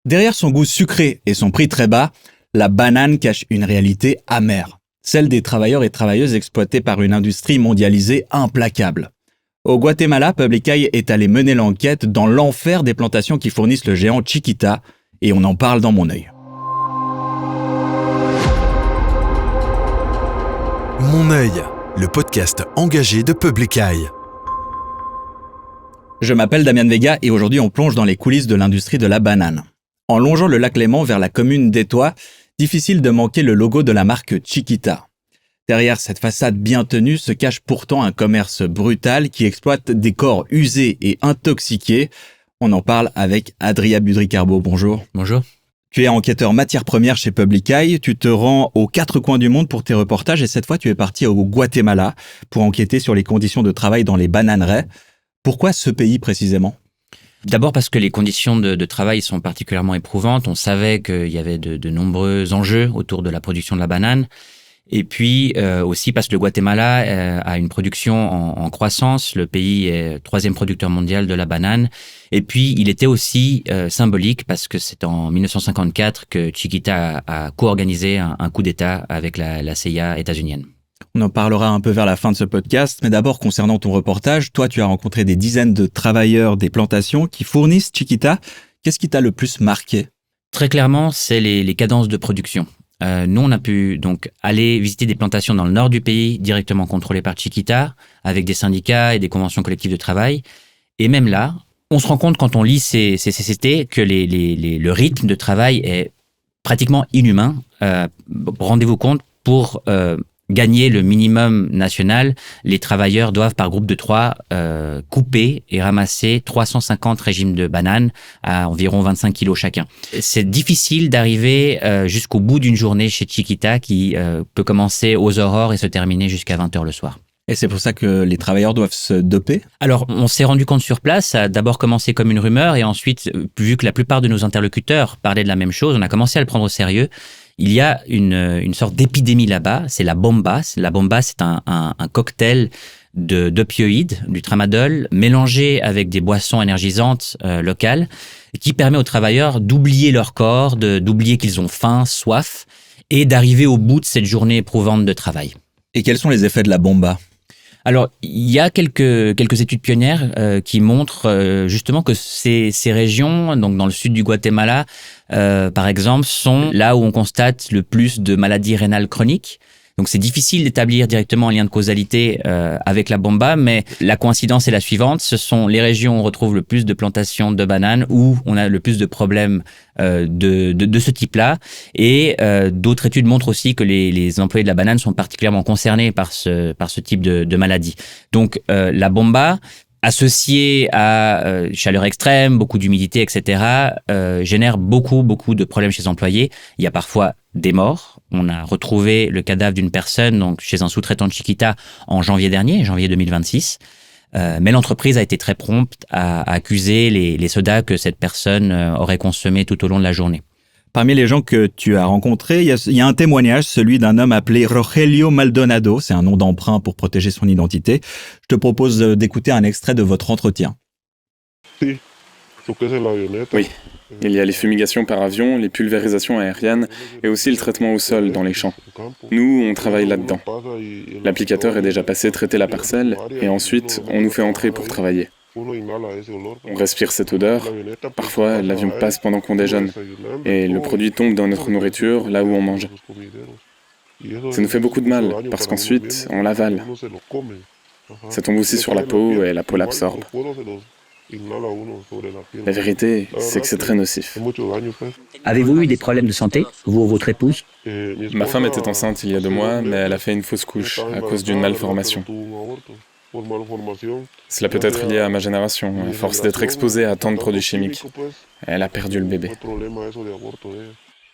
Derrière son goût sucré et son prix très bas, la banane cache une réalité amère, celle des travailleurs et travailleuses exploités par une industrie mondialisée implacable. Au Guatemala, Public Eye est allé mener l'enquête dans l'enfer des plantations qui fournissent le géant Chiquita, et on en parle dans Mon œil. Mon œil, le podcast engagé de Public Eye. Je m'appelle Damian Vega et aujourd'hui on plonge dans les coulisses de l'industrie de la banane. En longeant le lac Léman vers la commune d'Étoile, difficile de manquer le logo de la marque Chiquita. Derrière cette façade bien tenue se cache pourtant un commerce brutal qui exploite des corps usés et intoxiqués. On en parle avec Adria Budricarbo. Bonjour. Bonjour. Tu es enquêteur matières premières chez Public Eye. Tu te rends aux 4 coins du monde pour tes reportages et cette fois tu es parti au Guatemala pour enquêter sur les conditions de travail dans les bananeraies. Pourquoi ce pays précisément ? D'abord parce que les conditions de travail sont particulièrement éprouvantes. On savait qu'il y avait de nombreux enjeux autour de la production de la banane. Et puis aussi parce que le Guatemala a une production en croissance. Le pays est 3e producteur mondial de la banane. Et puis il était aussi symbolique parce que c'est en 1954 que Chiquita a co-organisé un coup d'État avec la CIA états-unienne. On en parlera un peu vers la fin de ce podcast, mais d'abord concernant ton reportage, toi tu as rencontré des dizaines de travailleurs des plantations qui fournissent Chiquita. Qu'est-ce qui t'a le plus marqué ? Très clairement, c'est les cadences de production. Nous, on a pu donc aller visiter des plantations dans le nord du pays, directement contrôlées par Chiquita, avec des syndicats et des conventions collectives de travail. Et même là, on se rend compte quand on lit ces CCT que le rythme de travail est pratiquement inhumain. Rendez-vous compte, pour gagner le minimum national, les travailleurs doivent par groupe de 3 couper et ramasser 350 régimes de bananes à environ 25 kilos chacun. C'est difficile d'arriver jusqu'au bout d'une journée chez Chiquita qui peut commencer aux aurores et se terminer jusqu'à 20h le soir. Et c'est pour ça que les travailleurs doivent se doper ? Alors, on s'est rendu compte sur place, ça a d'abord commencé comme une rumeur et ensuite, vu que la plupart de nos interlocuteurs parlaient de la même chose, on a commencé à le prendre au sérieux. Il y a une sorte d'épidémie là-bas, c'est la bomba. La bomba, c'est un cocktail d'opioïdes, du tramadol, mélangé avec des boissons énergisantes locales, qui permet aux travailleurs d'oublier leur corps, d'oublier qu'ils ont faim, soif, et d'arriver au bout de cette journée éprouvante de travail. Et quels sont les effets de la bomba ? Alors, il y a quelques études pionnières qui montrent justement que ces régions, donc dans le sud du Guatemala, par exemple, sont là où on constate le plus de maladies rénales chroniques. Donc, c'est difficile d'établir directement un lien de causalité avec la bomba, mais la coïncidence est la suivante. Ce sont les régions où on retrouve le plus de plantations de bananes, où on a le plus de problèmes de ce type-là. Et d'autres études montrent aussi que les employés de la banane sont particulièrement concernés par ce type de maladie. Donc, la bomba, associée à chaleur extrême, beaucoup d'humidité, etc., génère beaucoup de problèmes chez les employés. Il y a parfois des morts. On a retrouvé le cadavre d'une personne donc chez un sous-traitant de Chiquita en janvier 2026. Mais l'entreprise a été très prompte à accuser les sodas que cette personne aurait consommés tout au long de la journée. Parmi les gens que tu as rencontrés, il y a un témoignage, celui d'un homme appelé Rogelio Maldonado. C'est un nom d'emprunt pour protéger son identité. Je te propose d'écouter un extrait de votre entretien. Oui, il y a les fumigations par avion, les pulvérisations aériennes et aussi le traitement au sol dans les champs. Nous, on travaille là-dedans. L'applicateur est déjà passé traiter la parcelle et ensuite, on nous fait entrer pour travailler. On respire cette odeur. Parfois, l'avion passe pendant qu'on déjeune et le produit tombe dans notre nourriture, là où on mange. Ça nous fait beaucoup de mal parce qu'ensuite, on l'avale. Ça tombe aussi sur la peau et la peau l'absorbe. La vérité, c'est que c'est très nocif. Avez-vous eu des problèmes de santé, vous ou votre épouse ? Ma femme était enceinte il y a 2 mois, mais elle a fait une fausse couche à cause d'une malformation. Cela peut être lié à ma génération, à force d'être exposée à tant de produits chimiques. Elle a perdu le bébé.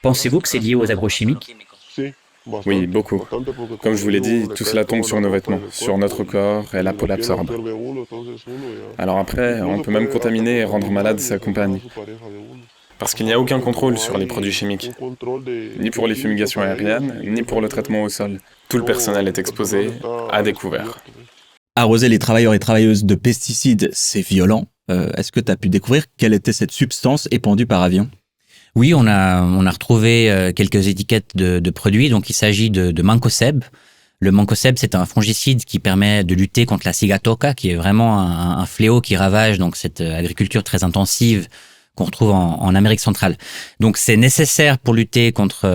Pensez-vous que c'est lié aux agrochimiques ? Oui, beaucoup. Comme je vous l'ai dit, tout cela tombe sur nos vêtements, sur notre corps et la peau l'absorbe. Alors après, on peut même contaminer et rendre malade sa compagne. Parce qu'il n'y a aucun contrôle sur les produits chimiques, ni pour les fumigations aériennes, ni pour le traitement au sol. Tout le personnel est exposé, à découvert. Arroser les travailleurs et travailleuses de pesticides, c'est violent. Est-ce que tu as pu découvrir quelle était cette substance épandue par avion ? Oui, on a retrouvé quelques étiquettes de produits. Donc, il s'agit de mancozeb. Le mancozeb, c'est un fongicide qui permet de lutter contre la sigatoka, qui est vraiment un fléau qui ravage donc cette agriculture très intensive qu'on retrouve en Amérique centrale. Donc, c'est nécessaire pour lutter contre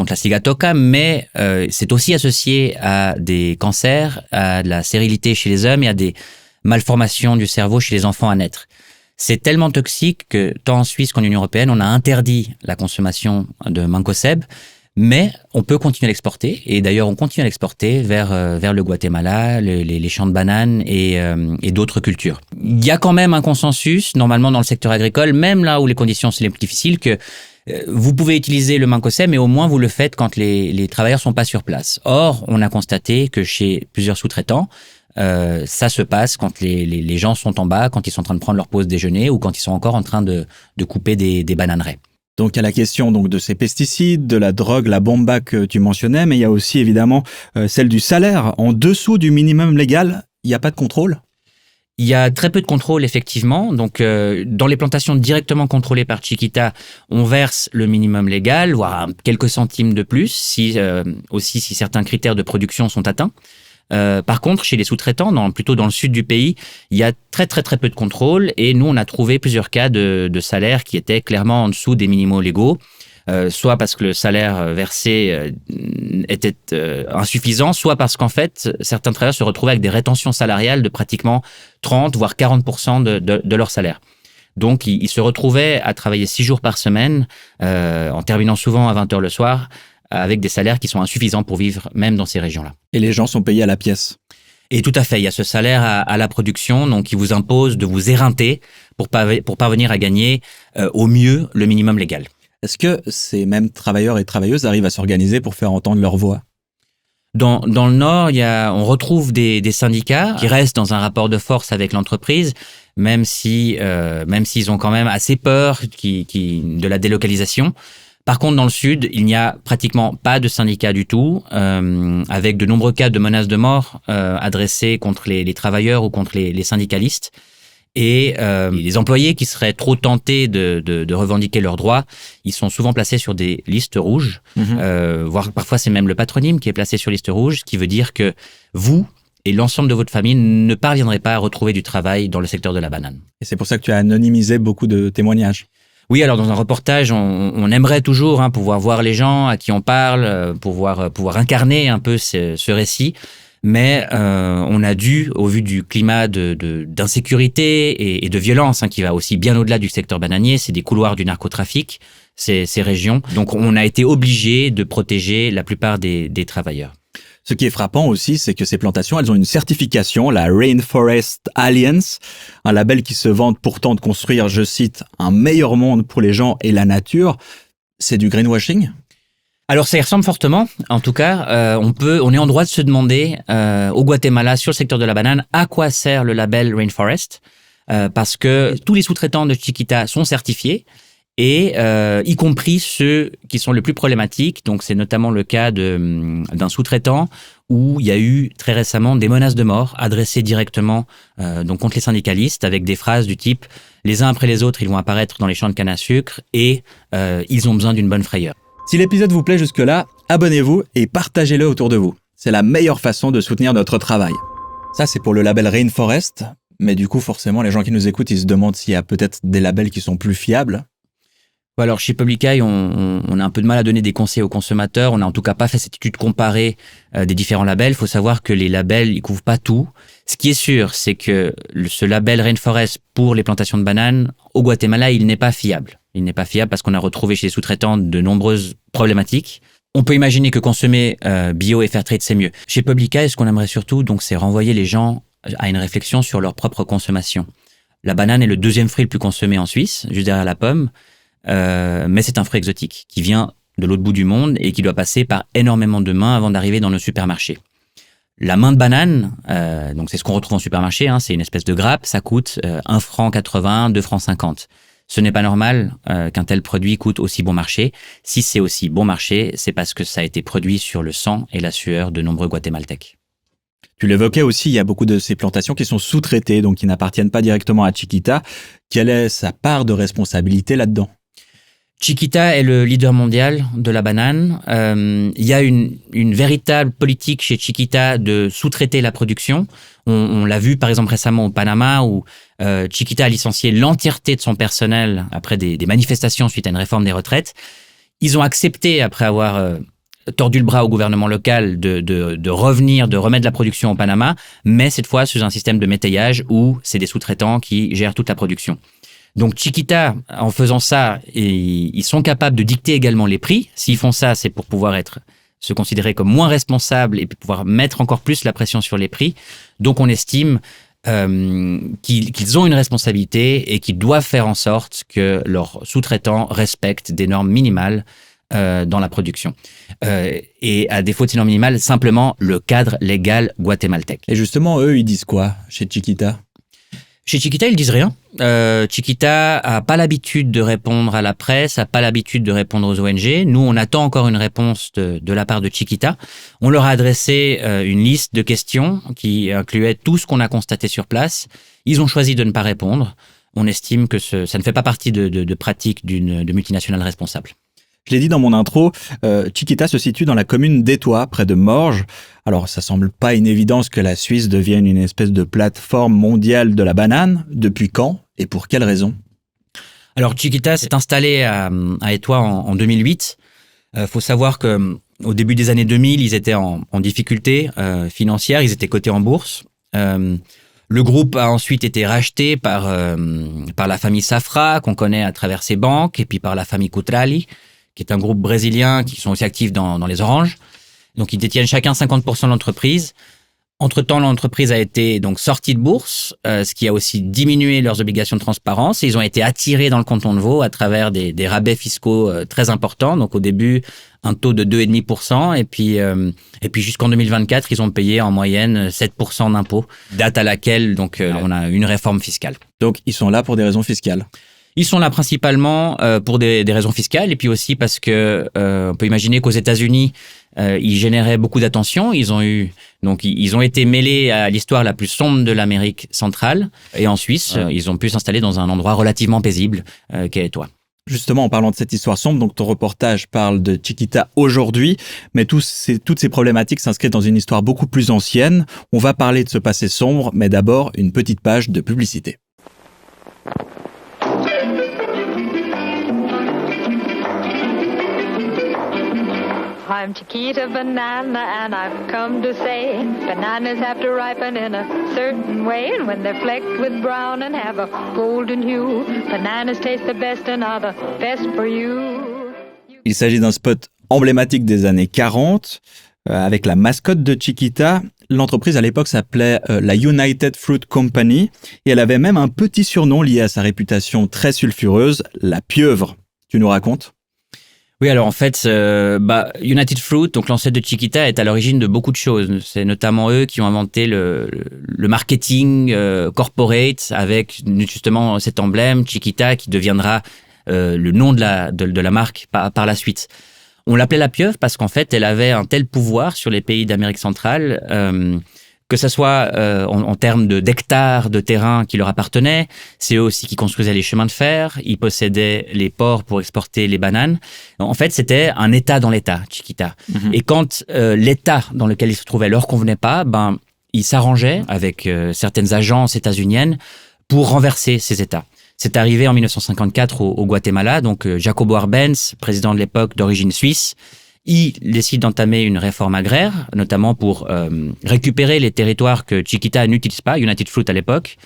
la sigatoka, mais c'est aussi associé à des cancers, à de la stérilité chez les hommes et à des malformations du cerveau chez les enfants à naître. C'est tellement toxique que tant en Suisse qu'en Union européenne, on a interdit la consommation de mancozeb, mais on peut continuer à l'exporter. Et d'ailleurs, on continue à l'exporter vers le Guatemala, les champs de bananes et d'autres cultures. Il y a quand même un consensus, normalement dans le secteur agricole, même là où les conditions sont les plus difficiles, que vous pouvez utiliser le mancozeb, mais au moins vous le faites quand les travailleurs sont pas sur place. Or, on a constaté que chez plusieurs sous-traitants, ça se passe quand les gens sont en bas, quand ils sont en train de prendre leur pause déjeuner ou quand ils sont encore en train de couper des bananeraies. Donc, il y a la question donc de ces pesticides, de la drogue, la bomba que tu mentionnais, mais il y a aussi évidemment celle du salaire. En dessous du minimum légal, il n'y a pas de contrôle? Il y a très peu de contrôle, effectivement. Donc, dans les plantations directement contrôlées par Chiquita, on verse le minimum légal, voire quelques centimes de plus, si certains critères de production sont atteints. Par contre, chez les sous-traitants, plutôt dans le sud du pays, il y a très très très peu de contrôle et nous, on a trouvé plusieurs cas de salaires qui étaient clairement en dessous des minimaux légaux, soit parce que le salaire versé était insuffisant, soit parce qu'en fait, certains travailleurs se retrouvaient avec des rétentions salariales de pratiquement 30 voire 40% de leur salaire. Donc, ils se retrouvaient à travailler 6 jours par semaine, en terminant souvent à 20h le soir, avec des salaires qui sont insuffisants pour vivre même dans ces régions-là. Et les gens sont payés à la pièce? Et tout à fait, il y a ce salaire à la production, donc qui vous impose de vous éreinter pour parvenir à gagner au mieux le minimum légal. Est-ce que ces mêmes travailleurs et travailleuses arrivent à s'organiser pour faire entendre leur voix? Dans le Nord, on retrouve des syndicats qui restent dans un rapport de force avec l'entreprise, même s'ils ont quand même assez peur de la délocalisation. Par contre, dans le Sud, il n'y a pratiquement pas de syndicats du tout, avec de nombreux cas de menaces de mort adressés contre les travailleurs ou contre les syndicalistes. Et les employés qui seraient trop tentés de revendiquer leurs droits, ils sont souvent placés sur des listes rouges, voire parfois c'est même le patronyme qui est placé sur liste rouge, ce qui veut dire que vous et l'ensemble de votre famille ne parviendrez pas à retrouver du travail dans le secteur de la banane. Et c'est pour ça que tu as anonymisé beaucoup de témoignages? Oui, alors dans un reportage, on aimerait toujours pouvoir voir les gens à qui on parle, pouvoir incarner un peu ce récit. Mais on a dû, au vu du climat d'insécurité et de violence qui va aussi bien au-delà du secteur bananier, c'est des couloirs du narcotrafic, ces régions. Donc on a été obligé de protéger la plupart des travailleurs. Ce qui est frappant aussi, c'est que ces plantations, elles ont une certification, la Rainforest Alliance, un label qui se vante pourtant de construire, je cite, un meilleur monde pour les gens et la nature. C'est du greenwashing? Alors ça y ressemble fortement. En tout cas, on est en droit de se demander au Guatemala, sur le secteur de la banane, à quoi sert le label Rainforest, parce que tous les sous-traitants de Chiquita sont certifiés, et y compris ceux qui sont les plus problématiques. Donc c'est notamment le cas d'un sous-traitant où il y a eu très récemment des menaces de mort adressées directement donc contre les syndicalistes, avec des phrases du type « les uns après les autres, ils vont apparaître dans les champs de canne à sucre et ils ont besoin d'une bonne frayeur ». Si l'épisode vous plaît jusque-là, abonnez-vous et partagez-le autour de vous. C'est la meilleure façon de soutenir notre travail. Ça, c'est pour le label Rainforest, mais du coup, forcément, les gens qui nous écoutent, ils se demandent s'il y a peut-être des labels qui sont plus fiables. Alors, chez Publicae, on a un peu de mal à donner des conseils aux consommateurs. On n'a en tout cas pas fait cette étude comparée des différents labels. Il faut savoir que les labels, ils couvrent pas tout. Ce qui est sûr, c'est que ce label Rainforest pour les plantations de bananes, au Guatemala, il n'est pas fiable. Il n'est pas fiable parce qu'on a retrouvé chez les sous-traitants de nombreuses problématiques. On peut imaginer que consommer bio et fair trade, c'est mieux. Chez Publicae, ce qu'on aimerait surtout, donc, c'est renvoyer les gens à une réflexion sur leur propre consommation. La banane est le deuxième fruit le plus consommé en Suisse, juste derrière la pomme. Mais c'est un fruit exotique qui vient de l'autre bout du monde et qui doit passer par énormément de mains avant d'arriver dans nos supermarchés. La main de banane, donc c'est ce qu'on retrouve en supermarché, c'est une espèce de grappe, ça coûte 1 franc 80, 2 francs 50. Ce n'est pas normal qu'un tel produit coûte aussi bon marché. Si c'est aussi bon marché, c'est parce que ça a été produit sur le sang et la sueur de nombreux Guatémaltèques. Tu l'évoquais aussi, il y a beaucoup de ces plantations qui sont sous-traitées, donc qui n'appartiennent pas directement à Chiquita. Quelle est sa part de responsabilité là-dedans? Chiquita est le leader mondial de la banane. Il y a une véritable politique chez Chiquita de sous-traiter la production. On l'a vu par exemple récemment au Panama où Chiquita a licencié l'entièreté de son personnel après des manifestations suite à une réforme des retraites. Ils ont accepté, après avoir tordu le bras au gouvernement local, de revenir, de remettre la production au Panama, mais cette fois sous un système de métayage où c'est des sous-traitants qui gèrent toute la production. Donc Chiquita, en faisant ça, ils sont capables de dicter également les prix. S'ils font ça, c'est pour pouvoir se considérer comme moins responsables et pouvoir mettre encore plus la pression sur les prix. Donc on estime qu'ils ont une responsabilité et qu'ils doivent faire en sorte que leurs sous-traitants respectent des normes minimales dans la production. Et à défaut de ces normes minimales, simplement le cadre légal guatémaltèque. Et justement, eux, ils disent quoi chez Chiquita ? Chez Chiquita, ils disent rien. Chiquita a pas l'habitude de répondre à la presse, a pas l'habitude de répondre aux ONG. Nous, on attend encore une réponse de la part de Chiquita. On leur a adressé une liste de questions qui incluait tout ce qu'on a constaté sur place. Ils ont choisi de ne pas répondre. On estime que ça ne fait pas partie de pratiques de multinationales responsables. Je l'ai dit dans mon intro, Chiquita se situe dans la commune d'Étoile, près de Morges. Alors, ça semble pas une évidence que la Suisse devienne une espèce de plateforme mondiale de la banane. Depuis quand et pour quelles raisons ? Alors, Chiquita s'est installé à Étoile en 2008. Faut savoir que au début des années 2000, ils étaient en difficulté financière. Ils étaient cotés en bourse. Le groupe a ensuite été racheté par la famille Safra, qu'on connaît à travers ses banques, et puis par la famille Cutrali, qui est un groupe brésilien qui sont aussi actifs dans les oranges. Donc, ils détiennent chacun 50% de l'entreprise. Entre-temps, l'entreprise a été donc sortie de bourse, ce qui a aussi diminué leurs obligations de transparence. Et ils ont été attirés dans le canton de Vaud à travers des rabais fiscaux très importants. Donc, au début, un taux de 2,5%. Et puis jusqu'en 2024, ils ont payé en moyenne 7% d'impôts, date à laquelle donc on a une réforme fiscale. Donc, ils sont là pour des raisons fiscales. Ils sont là principalement pour des raisons fiscales et puis aussi parce que on peut imaginer qu'aux États-Unis, ils généraient beaucoup d'attention. Ils ont été mêlés à l'histoire la plus sombre de l'Amérique centrale. Et en Suisse, ils ont pu s'installer dans un endroit relativement paisible qu'est Étoile. Justement, en parlant de cette histoire sombre, donc ton reportage parle de Chiquita aujourd'hui, mais toutes ces problématiques s'inscrivent dans une histoire beaucoup plus ancienne. On va parler de ce passé sombre, mais d'abord une petite page de publicité. I'm Chiquita Banana and I've come to say bananas have to ripen in a certain way, and when they're flecked with brown and have a golden hue, bananas taste the best and are the best for you. Il s'agit d'un spot emblématique des années 40 avec la mascotte de Chiquita. L'entreprise à l'époque s'appelait la United Fruit Company et elle avait même un petit surnom lié à sa réputation très sulfureuse, la pieuvre. Tu nous racontes ? Oui, alors en fait, United Fruit, donc l'ancêtre de Chiquita, est à l'origine de beaucoup de choses. C'est notamment eux qui ont inventé le marketing corporate avec justement cet emblème Chiquita qui deviendra le nom de la marque par la suite. On l'appelait la pieuvre parce qu'en fait, elle avait un tel pouvoir sur les pays d'Amérique centrale que ça soit en termes d'hectares de terrain qui leur appartenaient. C'est eux aussi qui construisaient les chemins de fer. Ils possédaient les ports pour exporter les bananes. En fait, c'était un État dans l'État, Chiquita. Mm-hmm. Et quand l'État dans lequel ils se trouvaient leur convenait pas, ils s'arrangeaient avec certaines agences états-uniennes pour renverser ces États. C'est arrivé en 1954 au Guatemala. Donc, Jacobo Arbenz, président de l'époque d'origine suisse, il décide d'entamer une réforme agraire, notamment pour récupérer les territoires que Chiquita n'utilise pas, United Fruit à l'époque,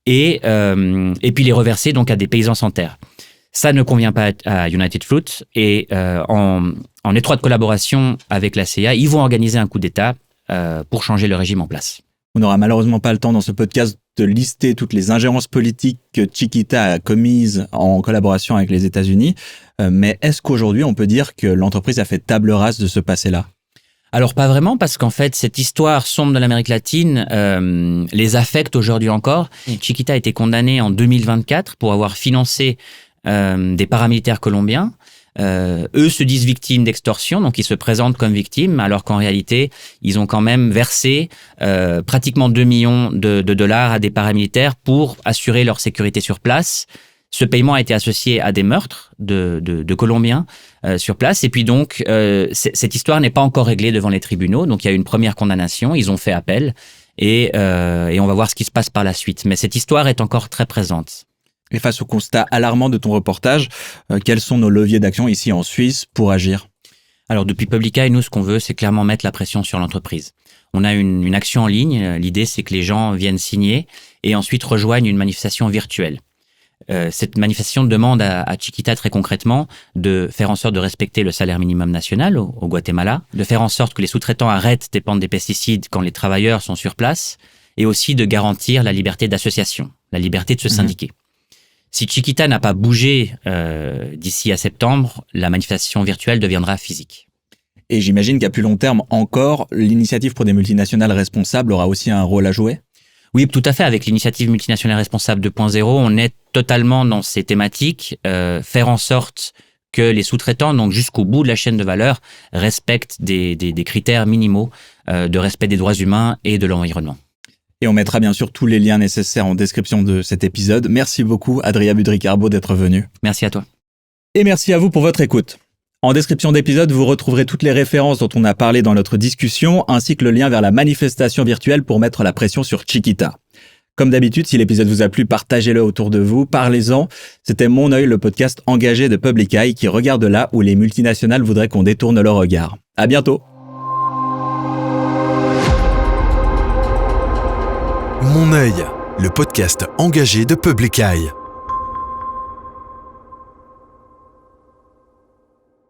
et puis les reverser donc à des paysans sans terre. Ça ne convient pas à United Fruit et en étroite collaboration avec la CIA, ils vont organiser un coup d'État pour changer le régime en place. On n'aura malheureusement pas le temps dans ce podcast de lister toutes les ingérences politiques que Chiquita a commises en collaboration avec les États-Unis. Mais est-ce qu'aujourd'hui, on peut dire que l'entreprise a fait table rase de ce passé-là ? Alors pas vraiment, parce qu'en fait, cette histoire sombre de l'Amérique latine les affecte aujourd'hui encore. Chiquita a été condamné en 2024 pour avoir financé des paramilitaires colombiens. Eux se disent victimes d'extorsion, donc ils se présentent comme victimes, alors qu'en réalité, ils ont quand même versé pratiquement 2 millions de dollars à des paramilitaires pour assurer leur sécurité sur place. Ce paiement a été associé à des meurtres de Colombiens sur place. Et puis donc, cette histoire n'est pas encore réglée devant les tribunaux. Donc, il y a eu une première condamnation. Ils ont fait appel. Et on va voir ce qui se passe par la suite. Mais cette histoire est encore très présente. Et face au constat alarmant de ton reportage, quels sont nos leviers d'action ici en Suisse pour agir ? Alors, depuis Public Eye, nous, ce qu'on veut, c'est clairement mettre la pression sur l'entreprise. On a une action en ligne. L'idée, c'est que les gens viennent signer et ensuite rejoignent une manifestation virtuelle. Cette manifestation demande à Chiquita très concrètement de faire en sorte de respecter le salaire minimum national au Guatemala, de faire en sorte que les sous-traitants arrêtent d'épandre des pesticides quand les travailleurs sont sur place, et aussi de garantir la liberté d'association, la liberté de se syndiquer. Si Chiquita n'a pas bougé d'ici à septembre, la manifestation virtuelle deviendra physique. Et j'imagine qu'à plus long terme encore, l'initiative pour des multinationales responsables aura aussi un rôle à jouer ? Oui, tout à fait. Avec l'initiative multinationale responsable 2.0, on est totalement dans ces thématiques, faire en sorte que les sous-traitants, donc jusqu'au bout de la chaîne de valeur, respectent des critères minimaux de respect des droits humains et de l'environnement. Et on mettra bien sûr tous les liens nécessaires en description de cet épisode. Merci beaucoup, Adria Budry-Carbo, d'être venu. Merci à toi. Et merci à vous pour votre écoute. En description d'épisode, vous retrouverez toutes les références dont on a parlé dans notre discussion, ainsi que le lien vers la manifestation virtuelle pour mettre la pression sur Chiquita. Comme d'habitude, si l'épisode vous a plu, partagez-le autour de vous, parlez-en. C'était Mon œil, le podcast engagé de Public Eye qui regarde là où les multinationales voudraient qu'on détourne leur regard. À bientôt. Mon œil, le podcast engagé de Public Eye.